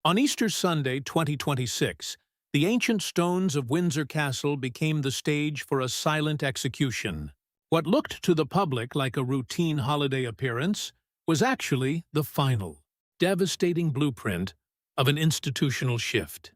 On Easter Sunday 2026, the ancient stones of Windsor Castle became the stage for a silent execution. What looked to the public like a routine holiday appearance was actually the final, devastating blueprint of an institutional shift.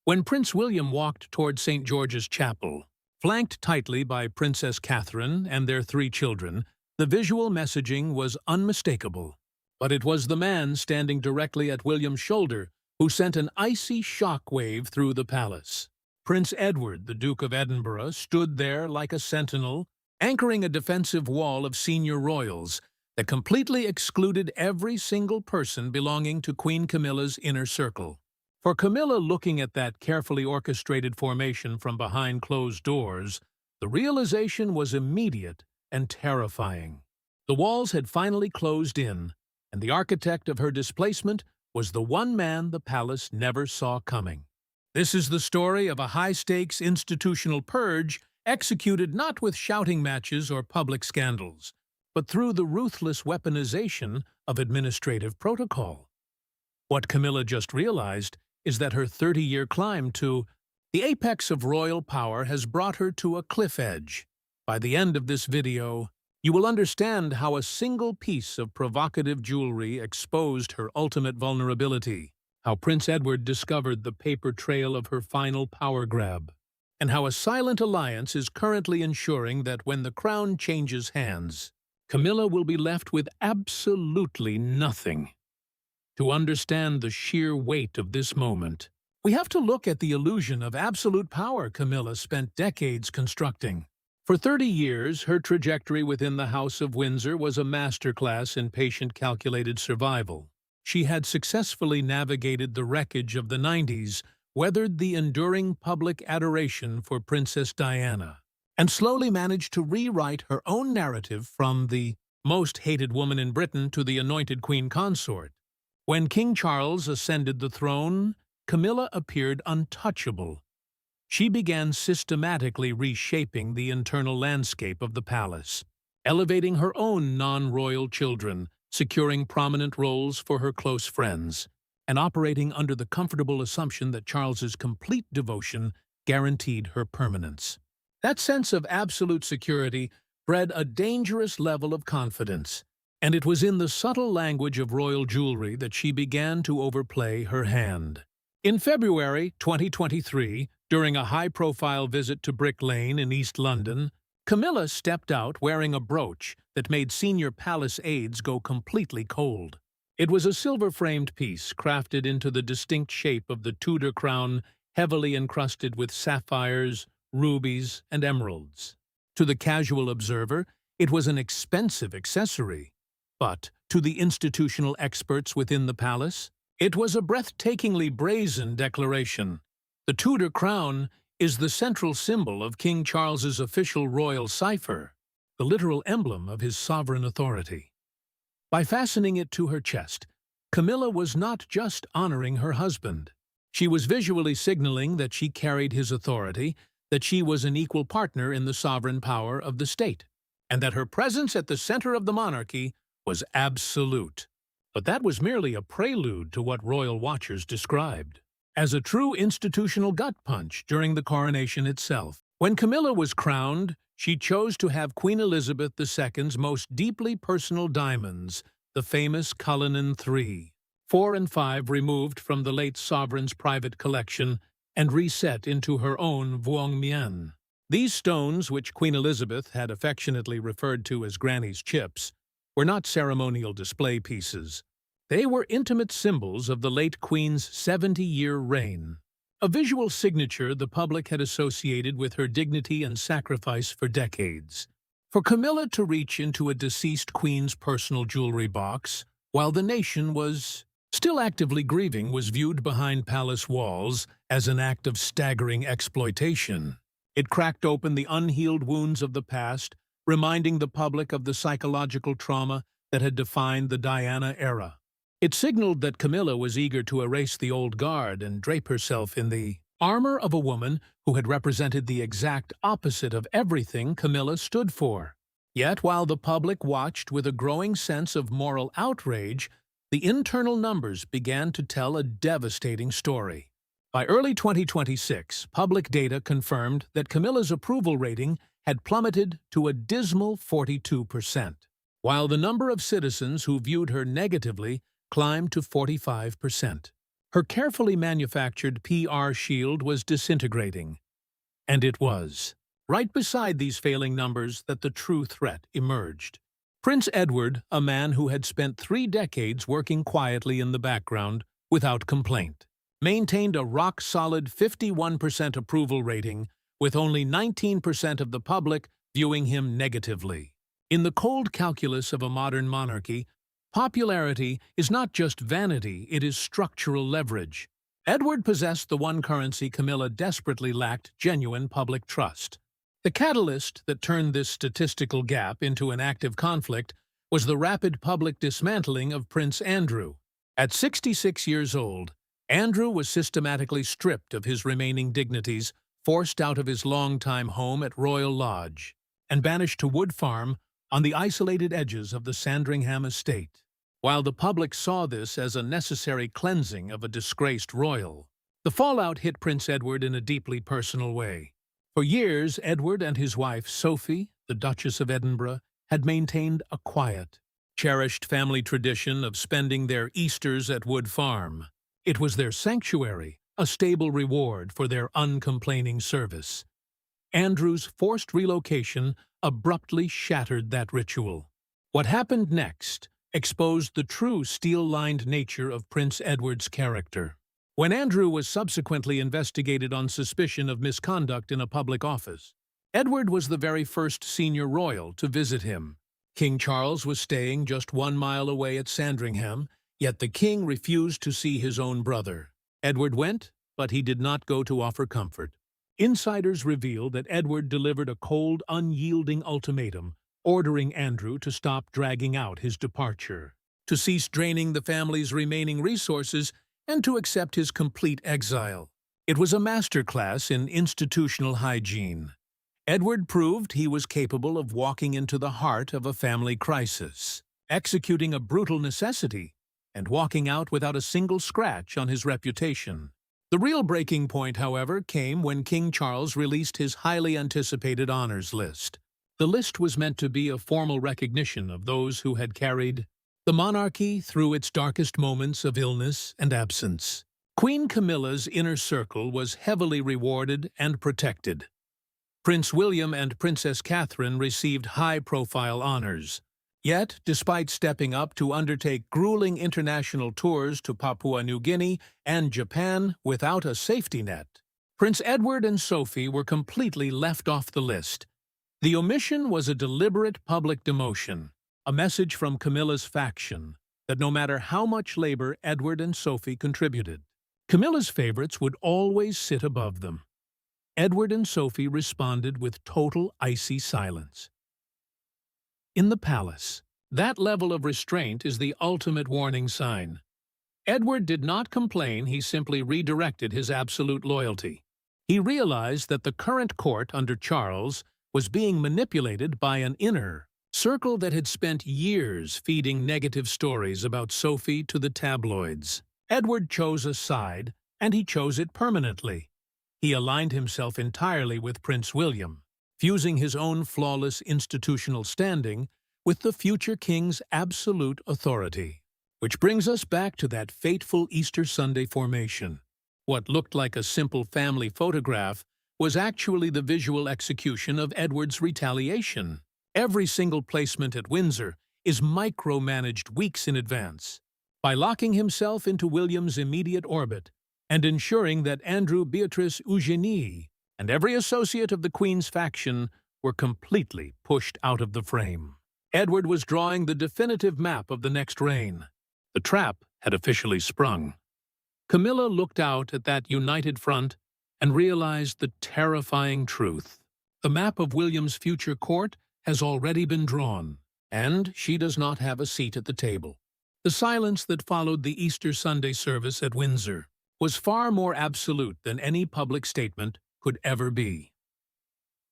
When Prince William walked toward St. George's Chapel, flanked tightly by Princess Catherine and their three children, the visual messaging was unmistakable. But it was the man standing directly at William's shoulder who sent an icy shock wave through the palace. Prince Edward, the Duke of Edinburgh, stood there like a sentinel, anchoring a defensive wall of senior royals that completely excluded every single person belonging to Queen Camilla's inner circle. For Camilla, looking at that carefully orchestrated formation from behind closed doors, the realization was immediate and terrifying. The walls had finally closed in, and the architect of her displacement was the one man the palace never saw coming. This is the story of a high-stakes institutional purge executed not with shouting matches or public scandals, but through the ruthless weaponization of administrative protocol. What Camilla just realized is that her 30-year climb to the apex of royal power has brought her to a cliff edge. By the end of this video, you will understand how a single piece of provocative jewelry exposed her ultimate vulnerability, how Prince Edward discovered the paper trail of her final power grab, and how a silent alliance is currently ensuring that when the crown changes hands, Camilla will be left with absolutely nothing. To understand the sheer weight of this moment, we have to look at the illusion of absolute power Camilla spent decades constructing. For 30 years, her trajectory within the House of Windsor was a masterclass in patient calculated survival. She had successfully navigated the wreckage of the 90s, weathered the enduring public adoration for Princess Diana, and slowly managed to rewrite her own narrative from the most hated woman in Britain to the anointed queen consort. When King Charles ascended the throne, Camilla appeared untouchable. She began systematically reshaping the internal landscape of the palace, elevating her own non-royal children, securing prominent roles for her close friends, and operating under the comfortable assumption that Charles's complete devotion guaranteed her permanence. That sense of absolute security bred a dangerous level of confidence, and it was in the subtle language of royal jewelry that she began to overplay her hand. In February 2023, during a high-profile visit to Brick Lane in East London, Camilla stepped out wearing a brooch that made senior palace aides go completely cold. It was a silver-framed piece crafted into the distinct shape of the Tudor crown, heavily encrusted with sapphires, rubies, and emeralds. To the casual observer, it was an expensive accessory, but to the institutional experts within the palace, it was a breathtakingly brazen declaration. The Tudor crown is the central symbol of King Charles's official royal cipher, the literal emblem of his sovereign authority. By fastening it to her chest, Camilla was not just honoring her husband. She was visually signaling that she carried his authority, that she was an equal partner in the sovereign power of the state, and that her presence at the center of the monarchy was absolute. But that was merely a prelude to what royal watchers described as a true institutional gut punch during the coronation itself. When Camilla was crowned, she chose to have Queen Elizabeth II's most deeply personal diamonds, the famous Cullinan III, 4 and 5 removed from the late sovereign's private collection and reset into her own Vuong Mien. These stones, which Queen Elizabeth had affectionately referred to as Granny's chips, were not ceremonial display pieces. They were intimate symbols of the late Queen's 70-year reign, a visual signature the public had associated with her dignity and sacrifice for decades. For Camilla to reach into a deceased queen's personal jewelry box, while the nation was still actively grieving, was viewed behind palace walls as an act of staggering exploitation. It cracked open the unhealed wounds of the past, reminding the public of the psychological trauma that had defined the Diana era. It signaled that Camilla was eager to erase the old guard and drape herself in the armor of a woman who had represented the exact opposite of everything Camilla stood for. Yet, while the public watched with a growing sense of moral outrage, the internal numbers began to tell a devastating story. By early 2026, public data confirmed that Camilla's approval rating had plummeted to a dismal 42%, while the number of citizens who viewed her negatively climbed to 45%. Her carefully manufactured PR shield was disintegrating. And it was. Right beside these failing numbers that the true threat emerged. Prince Edward, a man who had spent 3 decades working quietly in the background without complaint, maintained a rock-solid 51% approval rating, with only 19% of the public viewing him negatively. In the cold calculus of a modern monarchy, popularity is not just vanity, it is structural leverage. Edward possessed the one currency Camilla desperately lacked: genuine public trust. The catalyst that turned this statistical gap into an active conflict was the rapid public dismantling of Prince Andrew. At 66 years old, Andrew was systematically stripped of his remaining dignities, forced out of his long-time home at Royal Lodge, and banished to Wood Farm on the isolated edges of the Sandringham estate. While the public saw this as a necessary cleansing of a disgraced royal, the fallout hit Prince Edward in a deeply personal way. For years, Edward and his wife, Sophie, the Duchess of Edinburgh, had maintained a quiet, cherished family tradition of spending their Easters at Wood Farm. It was their sanctuary, a stable reward for their uncomplaining service. Andrew's forced relocation abruptly shattered that ritual. What happened next exposed the true steel-lined nature of Prince Edward's character. When Andrew was subsequently investigated on suspicion of misconduct in a public office, Edward was the very first senior royal to visit him. King Charles was staying just 1 mile away at Sandringham, yet the king refused to see his own brother. Edward went, but he did not go to offer comfort. Insiders revealed that Edward delivered a cold, unyielding ultimatum, ordering Andrew to stop dragging out his departure, to cease draining the family's remaining resources, and to accept his complete exile. It was a masterclass in institutional hygiene. Edward proved he was capable of walking into the heart of a family crisis, executing a brutal necessity, and walking out without a single scratch on his reputation. The real breaking point, however, came when King Charles released his highly anticipated honors list. The list was meant to be a formal recognition of those who had carried the monarchy through its darkest moments of illness and absence. Queen Camilla's inner circle was heavily rewarded and protected. Prince William and Princess Catherine received high-profile honors. Yet, despite stepping up to undertake grueling international tours to Papua New Guinea and Japan without a safety net, Prince Edward and Sophie were completely left off the list. The omission was a deliberate public demotion, a message from Camilla's faction that no matter how much labor Edward and Sophie contributed, Camilla's favorites would always sit above them. Edward and Sophie responded with total icy silence. In the palace, that level of restraint is the ultimate warning sign. Edward did not complain, he simply redirected his absolute loyalty. He realized that the current court under Charles was being manipulated by an inner circle that had spent years feeding negative stories about Sophie to the tabloids. Edward chose a side, and he chose it permanently. He aligned himself entirely with Prince William, fusing his own flawless institutional standing with the future king's absolute authority. Which brings us back to that fateful Easter Sunday formation. What looked like a simple family photograph was actually the visual execution of Edward's retaliation. Every single placement at Windsor is micromanaged weeks in advance. By locking himself into William's immediate orbit and ensuring that Andrew, Beatrice, Eugenie, and every associate of the Queen's faction were completely pushed out of the frame. Edward was drawing the definitive map of the next reign. The trap had officially sprung. Camilla looked out at that united front and realized the terrifying truth. The map of William's future court has already been drawn, and she does not have a seat at the table. The silence that followed the Easter Sunday service at Windsor was far more absolute than any public statement could ever be.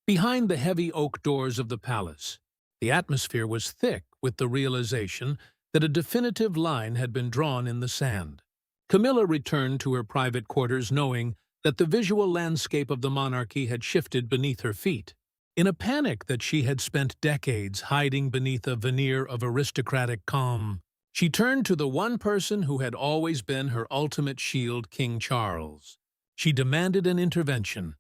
Behind the heavy oak doors of the palace, the atmosphere was thick with the realization that a definitive line had been drawn in the sand. Camilla returned to her private quarters knowing that the visual landscape of the monarchy had shifted beneath her feet. In a panic that she had spent decades hiding beneath a veneer of aristocratic calm, she turned to the one person who had always been her ultimate shield, King Charles. She demanded an intervention.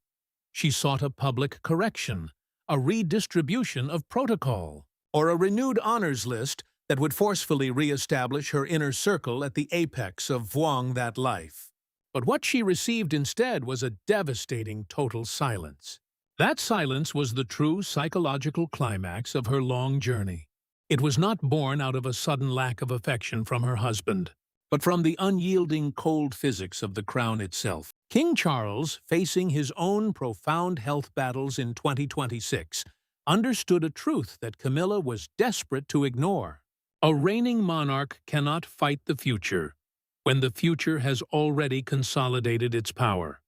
She sought a public correction, a redistribution of protocol, or a renewed honors list that would forcefully re-establish her inner circle at the apex of vouing that life. But what she received instead was a devastating total silence. That silence was the true psychological climax of her long journey. It was not born out of a sudden lack of affection from her husband, but from the unyielding cold physics of the crown itself. King Charles, facing his own profound health battles in 2026, understood a truth that Camilla was desperate to ignore. A reigning monarch cannot fight the future when the future has already consolidated its power.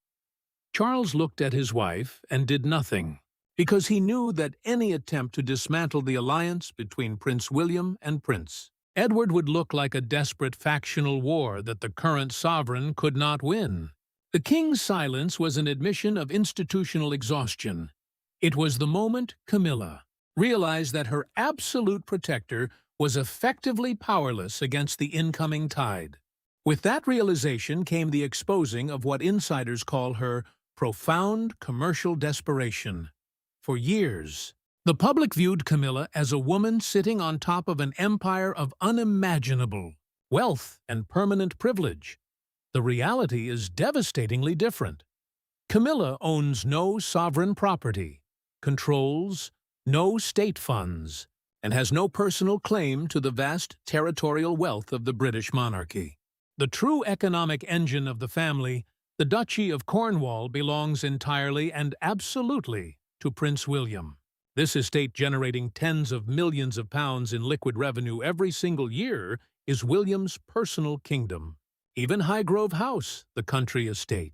Charles looked at his wife and did nothing, because he knew that any attempt to dismantle the alliance between Prince William and Prince Edward would look like a desperate factional war that the current sovereign could not win. The king's silence was an admission of institutional exhaustion. It was the moment Camilla realized that her absolute protector was effectively powerless against the incoming tide. With that realization came the exposing of what insiders call her profound commercial desperation. For years, the public viewed Camilla as a woman sitting on top of an empire of unimaginable wealth and permanent privilege. The reality is devastatingly different. Camilla owns no sovereign property, controls no state funds, and has no personal claim to the vast territorial wealth of the British monarchy. The true economic engine of the family, the Duchy of Cornwall, belongs entirely and absolutely to Prince William. This estate, generating tens of millions of pounds in liquid revenue every single year, is William's personal kingdom. Even Highgrove House, the country estate,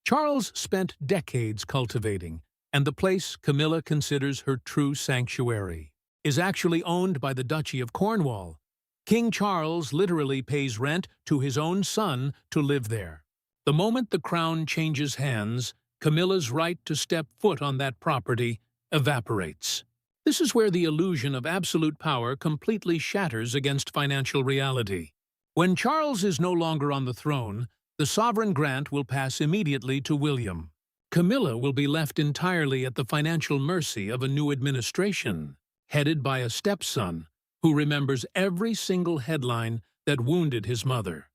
Charles spent decades cultivating, and the place Camilla considers her true sanctuary is actually owned by the Duchy of Cornwall. King Charles literally pays rent to his own son to live there. The moment the crown changes hands, Camilla's right to step foot on that property evaporates. This is where the illusion of absolute power completely shatters against financial reality. When Charles is no longer on the throne, the sovereign grant will pass immediately to William. Camilla will be left entirely at the financial mercy of a new administration, headed by a stepson who remembers every single headline that wounded his mother.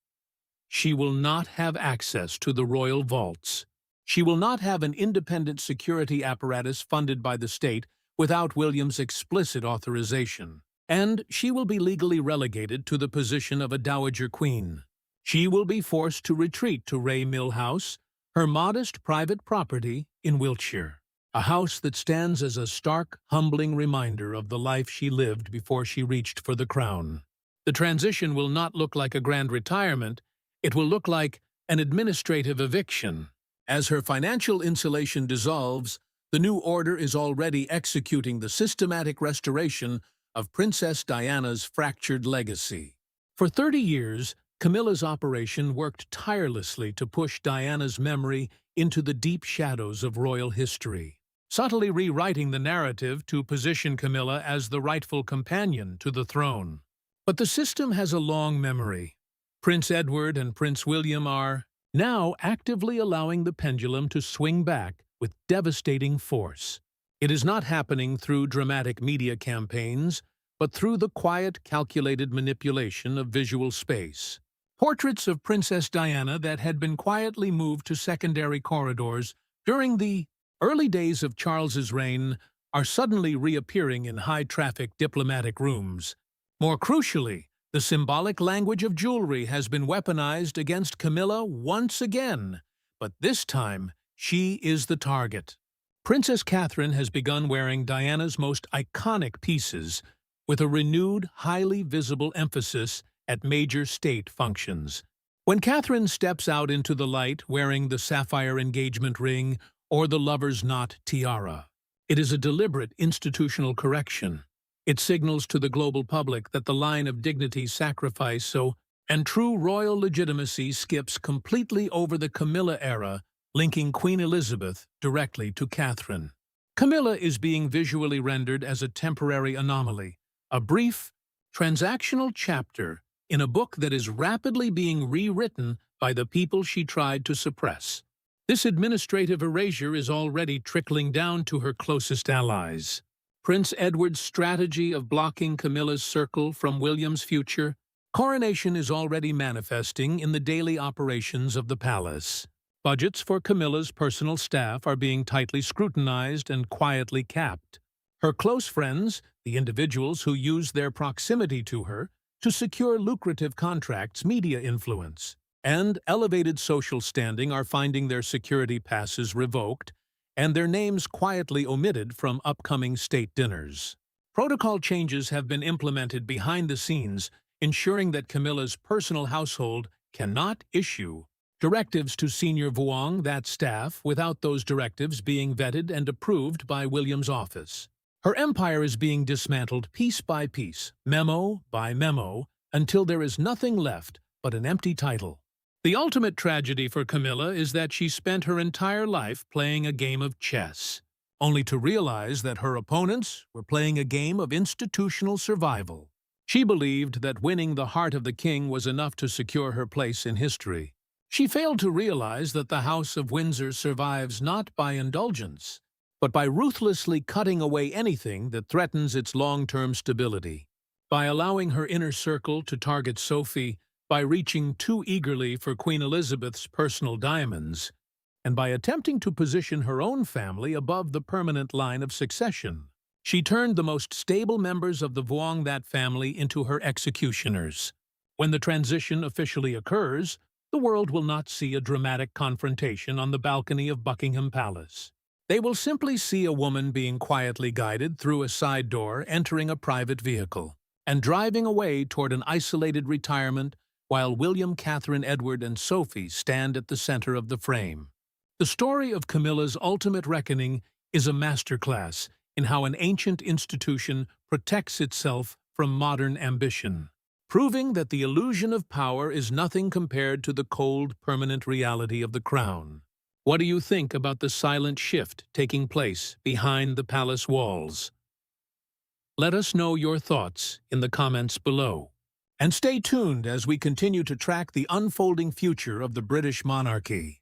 She will not have access to the royal vaults. She will not have an independent security apparatus funded by the state without William's explicit authorization. And she will be legally relegated to the position of a dowager queen. She will be forced to retreat to Ray Mill House, her modest private property in Wiltshire, a house that stands as a stark, humbling reminder of the life she lived before she reached for the crown. The transition will not look like a grand retirement, it will look like an administrative eviction. As her financial insulation dissolves, the new order is already executing the systematic restoration of Princess Diana's fractured legacy. For 30 years, Camilla's operation worked tirelessly to push Diana's memory into the deep shadows of royal history, subtly rewriting the narrative to position Camilla as the rightful companion to the throne. But the system has a long memory. Prince Edward and Prince William are now actively allowing the pendulum to swing back with devastating force. It is not happening through dramatic media campaigns, but through the quiet, calculated manipulation of visual space. Portraits of Princess Diana that had been quietly moved to secondary corridors during the early days of Charles's reign are suddenly reappearing in high-traffic diplomatic rooms. More crucially, the symbolic language of jewelry has been weaponized against Camilla once again, but this time she is the target. Princess Catherine has begun wearing Diana's most iconic pieces with a renewed, highly visible emphasis at major state functions. When Catherine steps out into the light wearing the sapphire engagement ring or the lover's knot tiara, it is a deliberate institutional correction. It signals to the global public that the line of dignity, sacrifice, and true royal legitimacy skips completely over the Camilla era, linking Queen Elizabeth directly to Catherine. Camilla is being visually rendered as a temporary anomaly, a brief, transactional chapter in a book that is rapidly being rewritten by the people she tried to suppress. This administrative erasure is already trickling down to her closest allies. Prince Edward's strategy of blocking Camilla's circle from William's future coronation is already manifesting in the daily operations of the palace. Budgets for Camilla's personal staff are being tightly scrutinized and quietly capped. Her close friends, the individuals who use their proximity to her to secure lucrative contracts, media influence, and elevated social standing are finding their security passes revoked and their names quietly omitted from upcoming state dinners. Protocol changes have been implemented behind the scenes, ensuring that Camilla's personal household cannot issue directives to senior Vuong, that staff, without those directives being vetted and approved by William's office. Her empire is being dismantled piece by piece, memo by memo, until there is nothing left but an empty title. The ultimate tragedy for Camilla is that she spent her entire life playing a game of chess, only to realize that her opponents were playing a game of institutional survival. She believed that winning the heart of the king was enough to secure her place in history. She failed to realize that the House of Windsor survives not by indulgence, but by ruthlessly cutting away anything that threatens its long-term stability. By allowing her inner circle to target Sophie, by reaching too eagerly for Queen Elizabeth's personal diamonds, and by attempting to position her own family above the permanent line of succession, she turned the most stable members of the Vuong that family into her executioners. When the transition officially occurs, the world will not see a dramatic confrontation on the balcony of Buckingham Palace. They will simply see a woman being quietly guided through a side door, entering a private vehicle, and driving away toward an isolated retirement while William, Catherine, Edward, and Sophie stand at the center of the frame. The story of Camilla's ultimate reckoning is a masterclass in how an ancient institution protects itself from modern ambition, proving that the illusion of power is nothing compared to the cold, permanent reality of the crown. What do you think about the silent shift taking place behind the palace walls? Let us know your thoughts in the comments below. And stay tuned as we continue to track the unfolding future of the British monarchy.